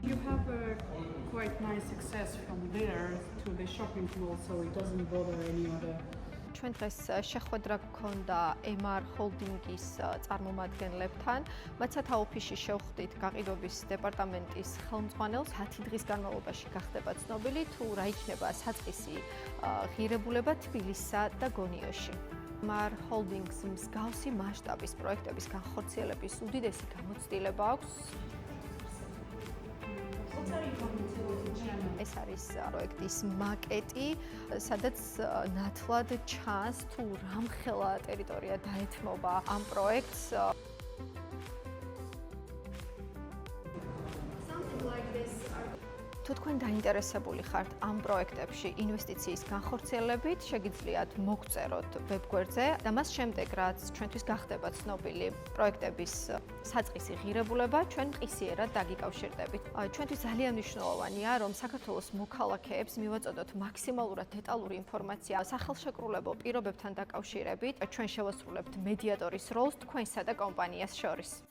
You have a quite nice access from there to the shopping mall, so it doesn't bother any other. ჩვენ დღეს შეხვედრა გქონდა MR Holding-ის წარმომადგენლებთან. მათ სათა ოფისში შევხვდით გაყიდვების დეპარტამენტის ხელმძღვანელს. 10 დღის განმავლობაში გახდება ცნობილი, თუ რა იქნება საწყისი ღირებულება თბილისსა და გონიოში. MR Holding-ს მსგავსი მასშტაბის პროექტების განხორციელების უდიდესი გამოცდილება აქვს. ეს არის პროექტის მაკეტი, სადაც ნათლად ჩანს თუ რამხელა ტერიტორია დაეთმობა ამ პროექტს. თუ თქვენ დაინტერესებული ხართ ამ პროექტებში ინვესტიციის განხორციელებით, შეგიძლიათ მოგწეროთ ვებგვერდზე და მას შემდეგ, რაც ჩვენთვის გახდება ცნობილი პროექტების საწყისი ღირებულება, ჩვენ მყისიერად დაგიკავშირდებით. ჩვენთვის ძალიან მნიშვნელოვანია, რომ საქართველოს მოქალაქეებს მივაწოდოთ მაქსიმალურად დეტალური ინფორმაცია სახელშეკრულებო პირობებთან დაკავშირებით. ჩვენ შევასრულებთ მედიატორის როლს თქვენსა და კომპანიას შორის.